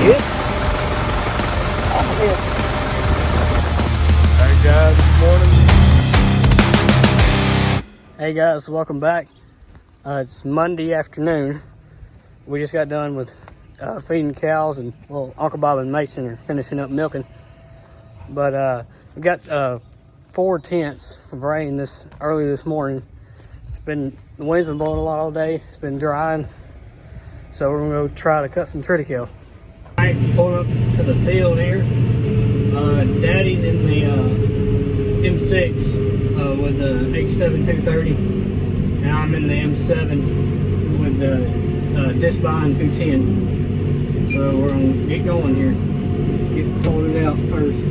good? Oh, yeah. Alright guys, good morning. Hey guys, welcome back. It's Monday afternoon. We just got done with feeding cows, and well, Uncle Bob and Mason are finishing up milking. But we got 4 tenths of rain early this morning. The wind's been blowing a lot all day. It's been drying. So we're gonna go try to cut some triticale. Alright, pulling up to the field here. Daddy's in the M6 with the H7 230, and I'm in the M7 with the Discbine 210. So we're gonna get going here. Get folded out first.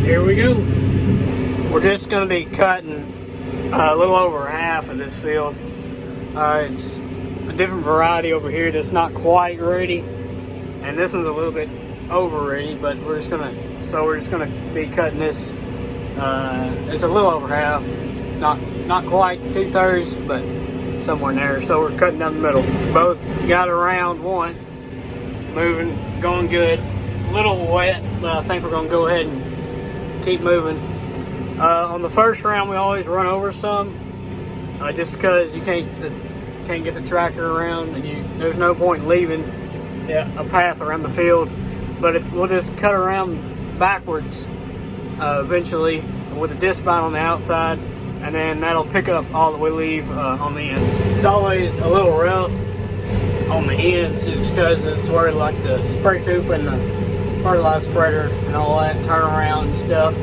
Here we go. We're just going to be cutting a little over half of this field. It's a different variety over here that's not quite ready, and this one's a little bit over ready. But we're just gonna be cutting this. It's a little over half, not quite 2/3, but somewhere in there. So we're cutting down the middle. Both got around once, moving, going good. It's a little wet, but I think we're gonna go ahead and keep moving. On the first round, we always run over some, just because you can't get the tractor around, and there's no point in leaving a path around the field. But if we'll just cut around backwards eventually with a Discbine on the outside, and then that'll pick up all that we leave on the ends. It's always a little rough on the ends just because it's where like the spray coop and the fertilizer spreader and all that turn around and stuff.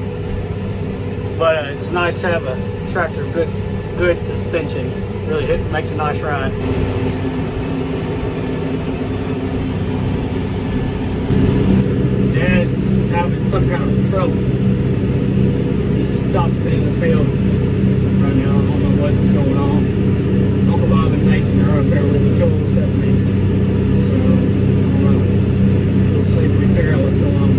But it's nice to have a tractor with good suspension. Really makes a nice ride. Dad's having some kind of trouble. He stopped in the field right now. I don't know what's going on. Uncle Bob and Mason are up there with the tools helping me. So I don't know. We'll see if we figure out what's going on.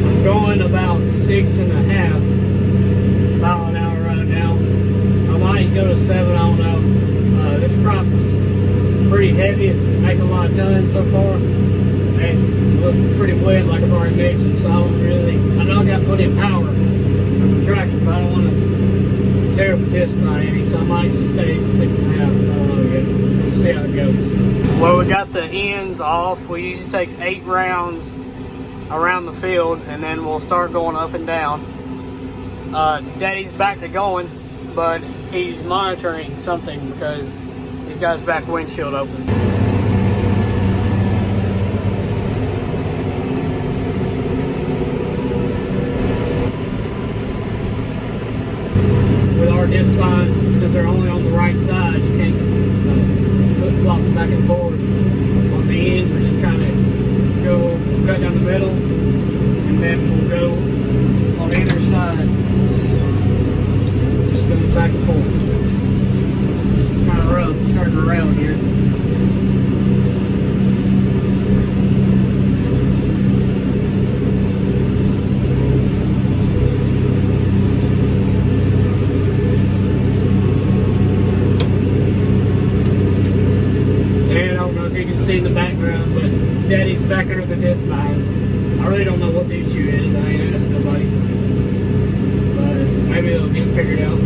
I'm going about 6.5 mile an hour right now. I might go to 7, I don't know. This crop is pretty heavy. It's making a lot of tons so far. And it's looking pretty wet, like I've already mentioned, so I know I got plenty of power from the tractor, but I don't want to tear up the disc by any, so I might just stay for 6.5. I don't know yet. We'll see how it goes. Well, we got the ends off. We usually take 8 rounds around the field, and then we'll start going up and down. Daddy's back to going, but he's monitoring something because he's got his back windshield open. With our Discbines, since they're only on the right side, you can't flip-flop them back and forth. On the ends, we just kind of cut down the middle, and then we'll go on either side, just going back and forth. It's kind of rough turning around here. See in the background, but Daddy's back under the Discbine. I really don't know what the issue is. I ain't asked nobody, but maybe they'll get it figured out.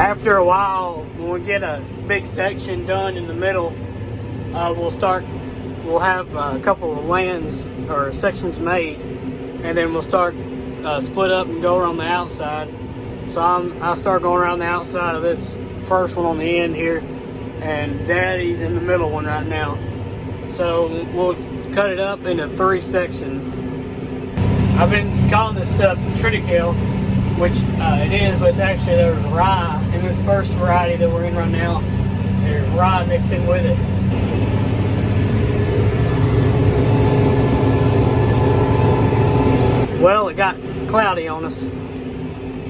After a while, when we get a big section done in the middle, we'll have a couple of lands or sections made, and then we'll start split up and go around the outside. So I start going around the outside of this first one on the end here, and Daddy's in the middle one right now. So we'll cut it up into 3 sections. I've been calling this stuff triticale, which it is, but it's actually, there's rye in this first variety that we're in right now. There's rye mixed in with it. Well, it got cloudy on us,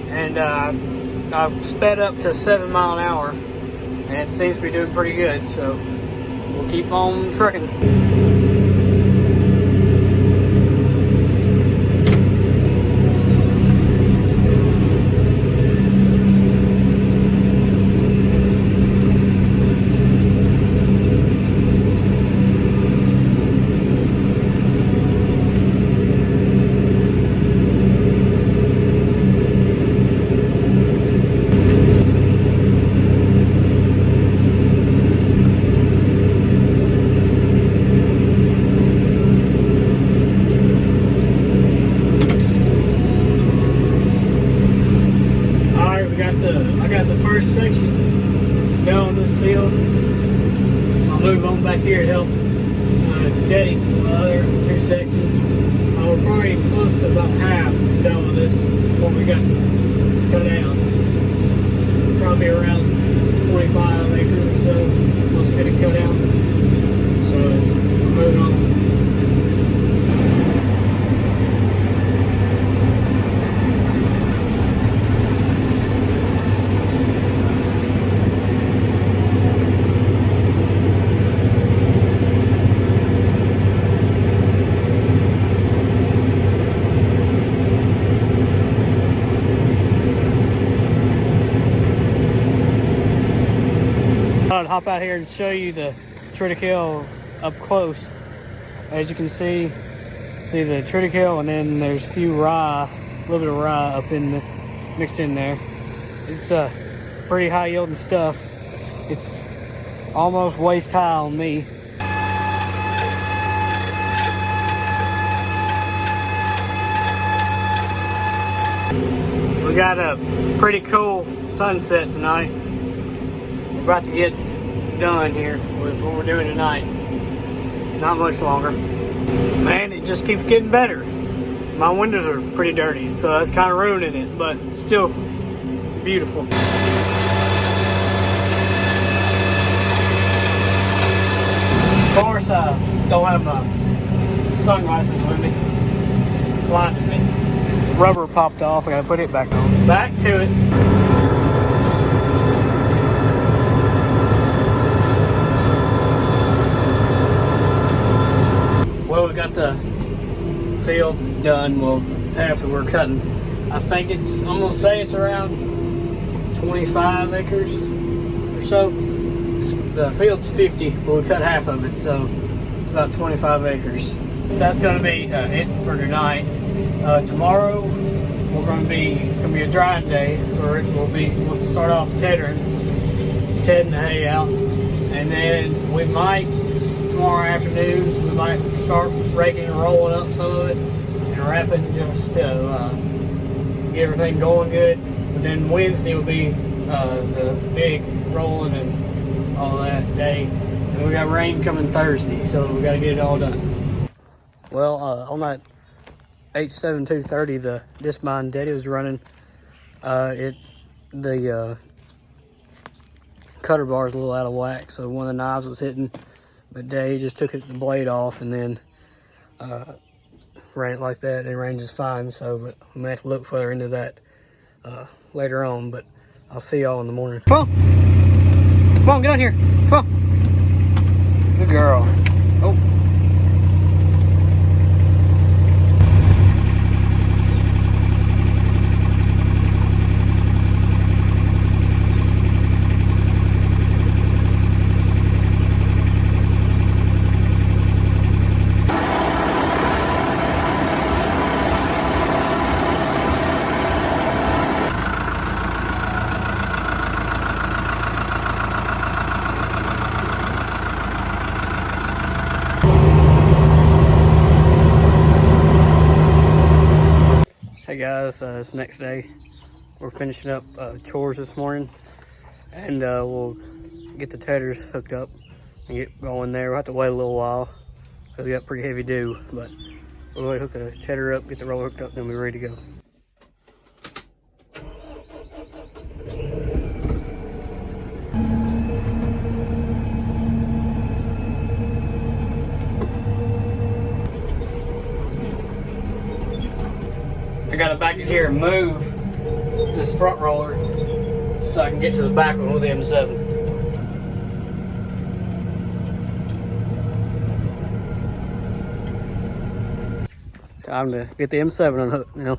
and I've sped up to 7 miles an hour, and it seems to be doing pretty good, so we'll keep on trucking. Move on back here to help Daddy with the other 2 sections. We're probably close to about half done with this, what we got cut out. Probably around 25 acres or so once we get it cut out. So we're moving on. I'd hop out here and show you the triticale up close. As you can see the triticale, and then there's a few rye, a little bit of rye up in the, mixed in there. It's pretty high yielding stuff. It's almost waist high on me. We got a pretty cool sunset tonight. We're about to get done here with what we're doing tonight. Not much longer. Man, it just keeps getting better. My windows are pretty dirty, so that's kind of ruining it, but still beautiful. Of course, I don't have my sunglasses with me. It's blinded me. Rubber popped off, I gotta put it back on. Back to it. Well, we got the field done. Well, half of we're cutting. I think I'm gonna say it's around 25 acres or so. The field's 50, but we cut half of it, so it's about 25 acres. That's gonna be it for tonight. Tomorrow it's gonna be a drying day, so we'll start off tedding the hay out, and then we might tomorrow afternoon we might start raking and rolling up some of it and wrapping, just to get everything going good. But then Wednesday will be the big rolling and all that day, and we got rain coming Thursday, so we got to get it all done. Well, on that H7230, the Discbine Daddy was running, the cutter bar is a little out of whack, so one of the knives was hitting, but Daddy just took the blade off and then ran it like that, and it ran just fine. So, but we may have to look further into that later on, but I'll see y'all in the morning. Come on, get on here, come on. Good girl. Oh. Hey guys, it's next day. We're finishing up chores this morning, and we'll get the tethers hooked up and get going there. We'll have to wait a little while because we got pretty heavy dew, but we'll hook the tether up, get the roller hooked up, then we're ready to go. I gotta back it here and move this front roller so I can get to the back one with the M7. Time to get the M7 unhooked now.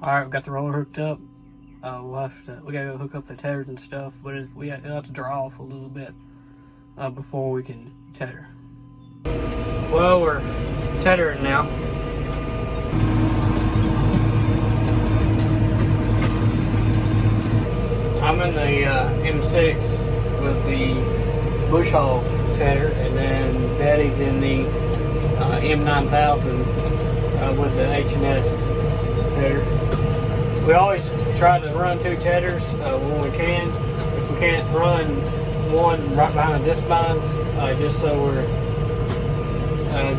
Alright, we got the roller hooked up. We gotta go hook up the tethers and stuff, but we'll have to draw off a little bit before we can tether. Well, we're tethering now. I'm in the M6 with the bush hog tether, and then Daddy's in the M9000 with the H&S tether. We always try to run two tethers when we can. If we can't run one right behind the Discbines, just so we're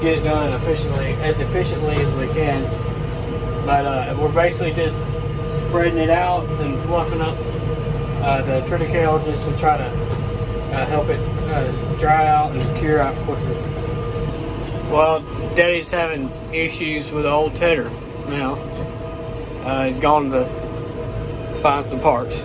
get it done efficiently as we can. But we're basically just spreading it out and fluffing up the triticale just to try to help it dry out and cure out quicker. Well, Daddy's having issues with the old tether now. He's gone to find some parts.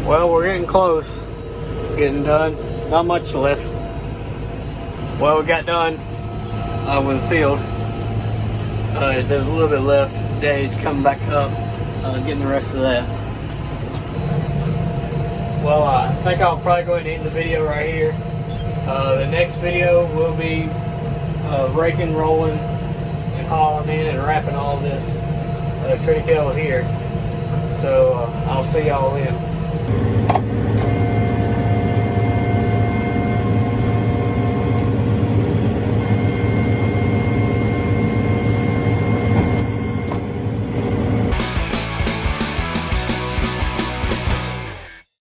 Well, we're getting close, getting done. Not much left. Well, we got done with the field. There's a little bit left. Daddy's coming back up, getting the rest of that. Well, I think I'll probably go ahead and end the video right here. The next video will be raking, rolling, and hauling in and wrapping all this triticale here. So I'll see y'all then.